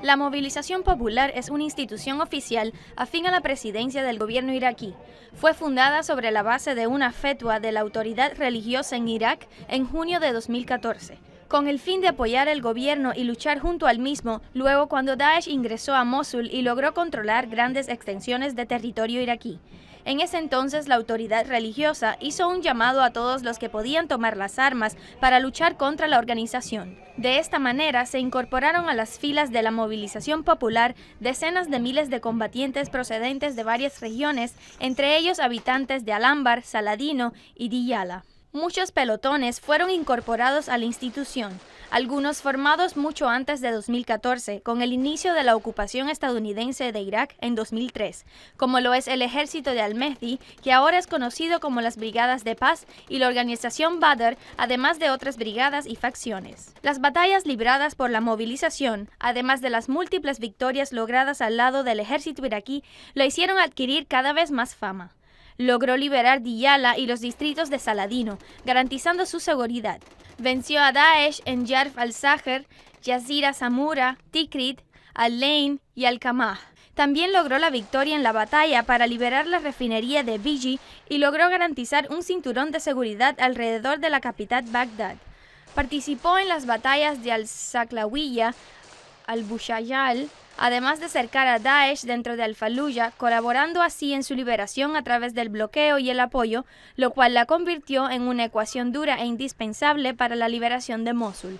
La movilización popular es una institución oficial afín a la presidencia del gobierno iraquí. Fue fundada sobre la base de una fetua de la autoridad religiosa en Irak en junio de 2014, con el fin de apoyar el gobierno y luchar junto al mismo luego cuando Daesh ingresó a Mosul y logró controlar grandes extensiones de territorio iraquí. En ese entonces, la autoridad religiosa hizo un llamado a todos los que podían tomar las armas para luchar contra la organización. De esta manera, se incorporaron a las filas de la movilización popular decenas de miles de combatientes procedentes de varias regiones, entre ellos habitantes de Al-Anbar, Saladino y Diyala. Muchos pelotones fueron incorporados a la institución, algunos formados mucho antes de 2014, con el inicio de la ocupación estadounidense de Irak en 2003, como lo es el ejército de Al-Mehdi, que ahora es conocido como las Brigadas de Paz, y la organización Badr, además de otras brigadas y facciones. Las batallas libradas por la movilización, además de las múltiples victorias logradas al lado del ejército iraquí, lo hicieron adquirir cada vez más fama. Logró liberar Diyala y los distritos de Saladino, garantizando su seguridad. Venció a Daesh en Yarf al-Saher, Yazira Samura, Tikrit, Al-Lain y Al-Kamah. También logró la victoria en la batalla para liberar la refinería de Biji y logró garantizar un cinturón de seguridad alrededor de la capital Bagdad. Participó en las batallas de Al-Saklawiya, Al-Bushayal, además de cercar a Daesh dentro de Al-Fallujah, colaborando así en su liberación a través del bloqueo y el apoyo, lo cual la convirtió en una ecuación dura e indispensable para la liberación de Mosul.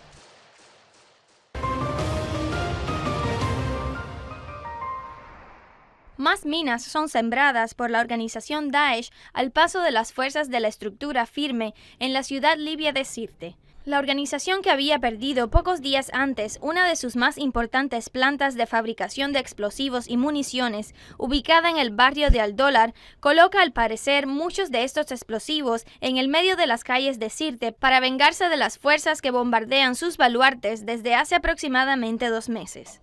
Más minas son sembradas por la organización Daesh al paso de las fuerzas de la estructura firme en la ciudad libia de Sirte. La organización, que había perdido pocos días antes una de sus más importantes plantas de fabricación de explosivos y municiones, ubicada en el barrio de Al-Dolar, coloca al parecer muchos de estos explosivos en el medio de las calles de Sirte para vengarse de las fuerzas que bombardean sus baluartes desde hace aproximadamente 2 meses.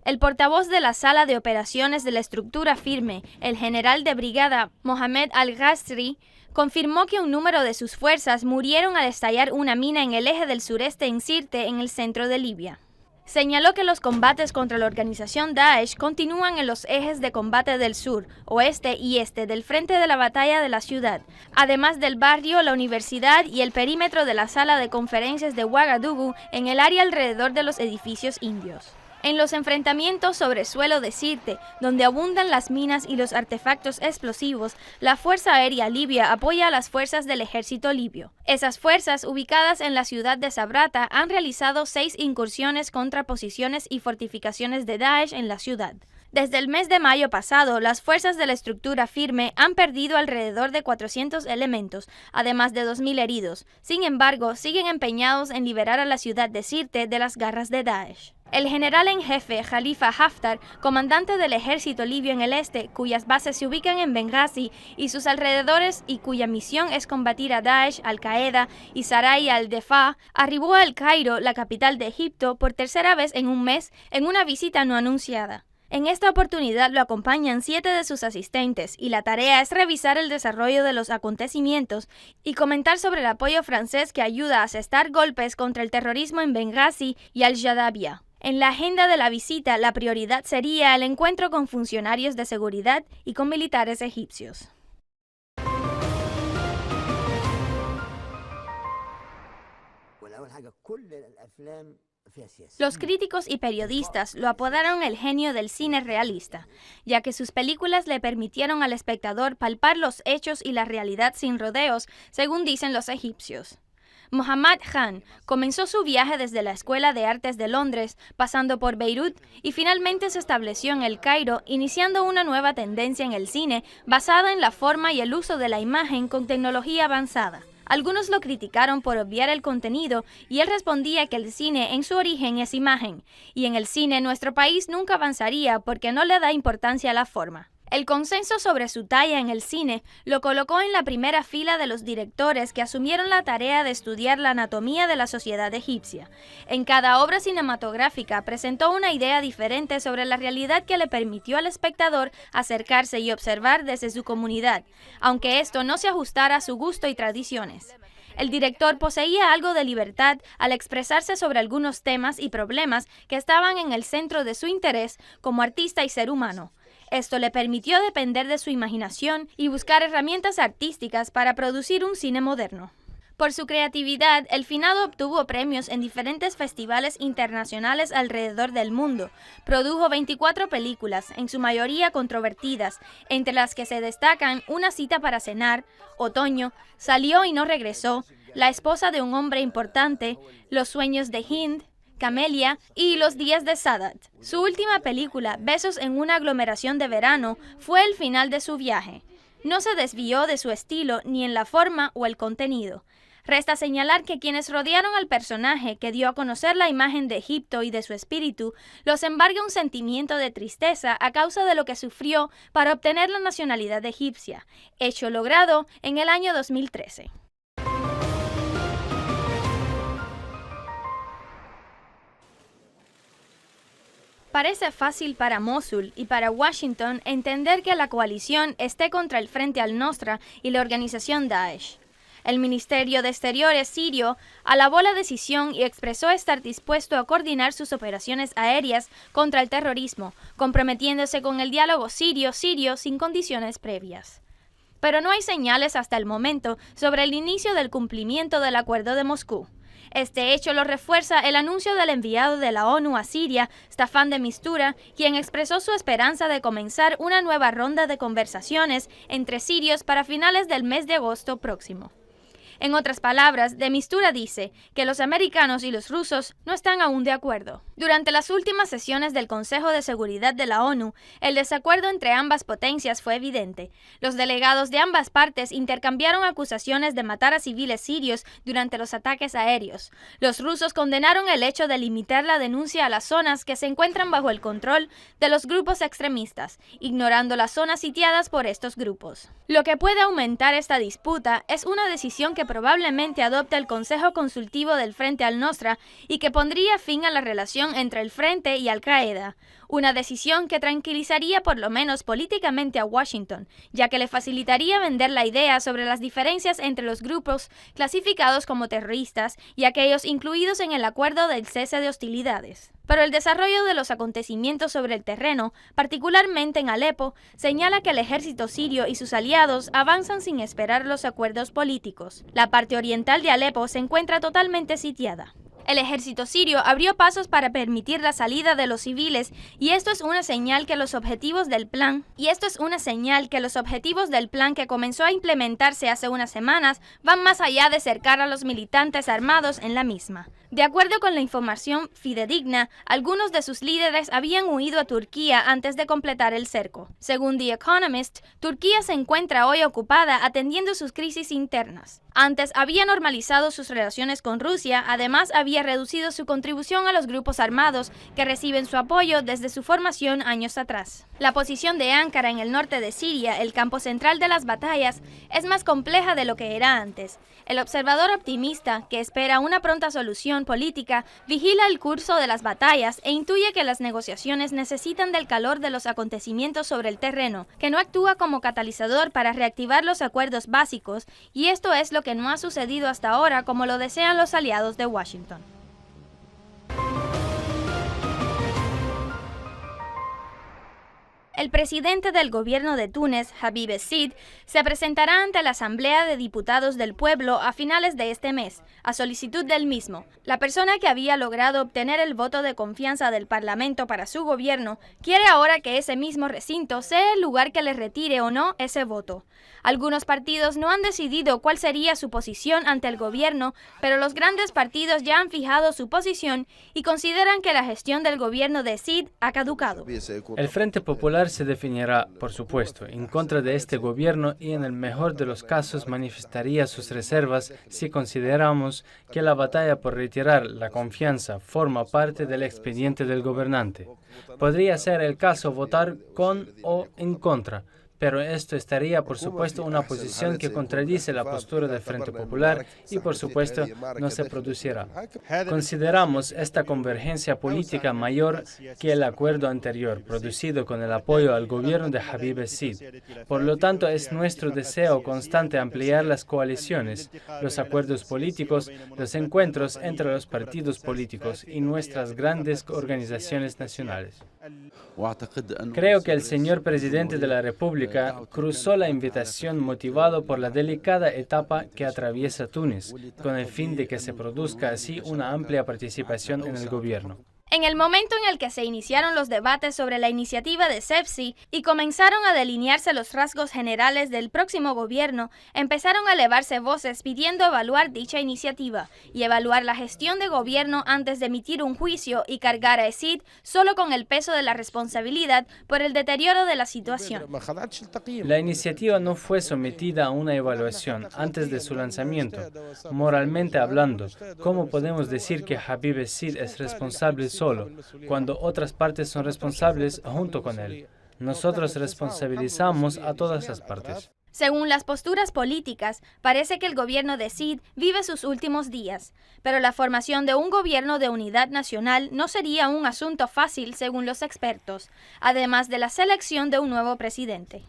El portavoz de la sala de operaciones de la estructura firme, el general de brigada Mohamed Al-Ghastri, confirmó que un número de sus fuerzas murieron al estallar una mina en el eje del sureste en Sirte, en el centro de Libia. Señaló que los combates contra la organización Daesh continúan en los ejes de combate del sur, oeste y este del frente de la batalla de la ciudad, además del barrio, la universidad y el perímetro de la sala de conferencias de Ouagadougou en el área alrededor de los edificios indios. En los enfrentamientos sobre suelo de Sirte, donde abundan las minas y los artefactos explosivos, la Fuerza Aérea Libia apoya a las fuerzas del ejército libio. Esas fuerzas, ubicadas en la ciudad de Sabrata, han realizado 6 incursiones contra posiciones y fortificaciones de Daesh en la ciudad. Desde el mes de mayo pasado, las fuerzas de la estructura firme han perdido alrededor de 400 elementos, además de 2.000 heridos. Sin embargo, siguen empeñados en liberar a la ciudad de Sirte de las garras de Daesh. El general en jefe Khalifa Haftar, comandante del ejército libio en el este, cuyas bases se ubican en Benghazi y sus alrededores y cuya misión es combatir a Daesh, Al-Qaeda y Saray al-Defa, arribó a El Cairo, la capital de Egipto, por tercera vez en un mes en una visita no anunciada. En esta oportunidad lo acompañan 7 de sus asistentes y la tarea es revisar el desarrollo de los acontecimientos y comentar sobre el apoyo francés que ayuda a asestar golpes contra el terrorismo en Benghazi y Al-Jadabiyah. En la agenda de la visita, la prioridad sería el encuentro con funcionarios de seguridad y con militares egipcios. Los críticos y periodistas lo apodaron el genio del cine realista, ya que sus películas le permitieron al espectador palpar los hechos y la realidad sin rodeos, según dicen los egipcios. Mohammad Khan comenzó su viaje desde la Escuela de Artes de Londres, pasando por Beirut, y finalmente se estableció en El Cairo, iniciando una nueva tendencia en el cine basada en la forma y el uso de la imagen con tecnología avanzada. Algunos lo criticaron por obviar el contenido y él respondía que el cine en su origen es imagen, y en el cine nuestro país nunca avanzaría porque no le da importancia a la forma. El consenso sobre su talla en el cine lo colocó en la primera fila de los directores que asumieron la tarea de estudiar la anatomía de la sociedad egipcia. En cada obra cinematográfica presentó una idea diferente sobre la realidad que le permitió al espectador acercarse y observar desde su comunidad, aunque esto no se ajustara a su gusto y tradiciones. El director poseía algo de libertad al expresarse sobre algunos temas y problemas que estaban en el centro de su interés como artista y ser humano. Esto le permitió depender de su imaginación y buscar herramientas artísticas para producir un cine moderno. Por su creatividad, el finado obtuvo premios en diferentes festivales internacionales alrededor del mundo. Produjo 24 películas, en su mayoría controvertidas, entre las que se destacan Una cita para cenar, Otoño, Salió y no regresó, La esposa de un hombre importante, Los sueños de Hind, Camelia y Los días de Sadat. Su última película, Besos en una aglomeración de verano, fue el final de su viaje. No se desvió de su estilo ni en la forma o el contenido. Resta señalar que quienes rodearon al personaje que dio a conocer la imagen de Egipto y de su espíritu, los embarga un sentimiento de tristeza a causa de lo que sufrió para obtener la nacionalidad egipcia, hecho logrado en el año 2013. Parece fácil para Mosul y para Washington entender que la coalición esté contra el Frente al-Nusra y la organización Daesh. El Ministerio de Exteriores sirio alabó la decisión y expresó estar dispuesto a coordinar sus operaciones aéreas contra el terrorismo, comprometiéndose con el diálogo sirio-sirio sin condiciones previas. Pero no hay señales hasta el momento sobre el inicio del cumplimiento del acuerdo de Moscú. Este hecho lo refuerza el anuncio del enviado de la ONU a Siria, Staffan de Mistura, quien expresó su esperanza de comenzar una nueva ronda de conversaciones entre sirios para finales del mes de agosto próximo. En otras palabras, de Mistura dice que los americanos y los rusos no están aún de acuerdo. Durante las últimas sesiones del Consejo de Seguridad de la ONU, el desacuerdo entre ambas potencias fue evidente. Los delegados de ambas partes intercambiaron acusaciones de matar a civiles sirios durante los ataques aéreos. Los rusos condenaron el hecho de limitar la denuncia a las zonas que se encuentran bajo el control de los grupos extremistas, ignorando las zonas sitiadas por estos grupos. Lo que puede aumentar esta disputa es una decisión que probablemente adopte el Consejo Consultivo del Frente al-Nusra y que pondría fin a la relación entre el Frente y Al-Qaeda, una decisión que tranquilizaría por lo menos políticamente a Washington, ya que le facilitaría vender la idea sobre las diferencias entre los grupos clasificados como terroristas y aquellos incluidos en el acuerdo del cese de hostilidades. Pero el desarrollo de los acontecimientos sobre el terreno, particularmente en Alepo, señala que el ejército sirio y sus aliados avanzan sin esperar los acuerdos políticos. La parte oriental de Alepo se encuentra totalmente sitiada. El ejército sirio abrió pasos para permitir la salida de los civiles y esto es una señal que los objetivos del plan que comenzó a implementarse hace unas semanas van más allá de cercar a los militantes armados en la misma. De acuerdo con la información fidedigna, algunos de sus líderes habían huido a Turquía antes de completar el cerco. Según The Economist, Turquía se encuentra hoy ocupada atendiendo sus crisis internas. Antes había normalizado sus relaciones con Rusia, además había reducido su contribución a los grupos armados que reciben su apoyo desde su formación años atrás. La posición de Ankara en el norte de Siria, el campo central de las batallas, es más compleja de lo que era antes. El observador optimista, que espera una pronta solución política, vigila el curso de las batallas e intuye que las negociaciones necesitan del calor de los acontecimientos sobre el terreno, que no actúa como catalizador para reactivar los acuerdos básicos, y esto es lo que no ha sucedido hasta ahora como lo desean los aliados de Washington. El presidente del gobierno de Túnez, Habib Es-Sid, se presentará ante la Asamblea de Diputados del Pueblo a finales de este mes, a solicitud del mismo. La persona que había logrado obtener el voto de confianza del Parlamento para su gobierno quiere ahora que ese mismo recinto sea el lugar que le retire o no ese voto. Algunos partidos no han decidido cuál sería su posición ante el gobierno, pero los grandes partidos ya han fijado su posición y consideran que la gestión del gobierno de Sid ha caducado. El Frente Popular se definirá, por supuesto, en contra de este gobierno y en el mejor de los casos manifestaría sus reservas si consideramos que la batalla por retirar la confianza forma parte del expediente del gobernante. Podría ser el caso votar con o en contra, pero esto estaría, por supuesto, una posición que contradice la postura del Frente Popular y, por supuesto, no se producirá. Consideramos esta convergencia política mayor que el acuerdo anterior, producido con el apoyo al gobierno de Habib el-Sid. Por lo tanto, es nuestro deseo constante ampliar las coaliciones, los acuerdos políticos, los encuentros entre los partidos políticos y nuestras grandes organizaciones nacionales. Creo que el señor presidente de la República cruzó la invitación motivado por la delicada etapa que atraviesa Túnez, con el fin de que se produzca así una amplia participación en el gobierno. En el momento en el que se iniciaron los debates sobre la iniciativa de Sepsi y comenzaron a delinearse los rasgos generales del próximo gobierno, empezaron a elevarse voces pidiendo evaluar dicha iniciativa y evaluar la gestión de gobierno antes de emitir un juicio y cargar a el-Sid solo con el peso de la responsabilidad por el deterioro de la situación. La iniciativa no fue sometida a una evaluación antes de su lanzamiento. Moralmente hablando, ¿cómo podemos decir que Habib el-Sid es responsable solo, cuando otras partes son responsables junto con él? Nosotros responsabilizamos a todas las partes. Según las posturas políticas, parece que el gobierno de Sid vive sus últimos días, pero la formación de un gobierno de unidad nacional no sería un asunto fácil según los expertos, además de la selección de un nuevo presidente.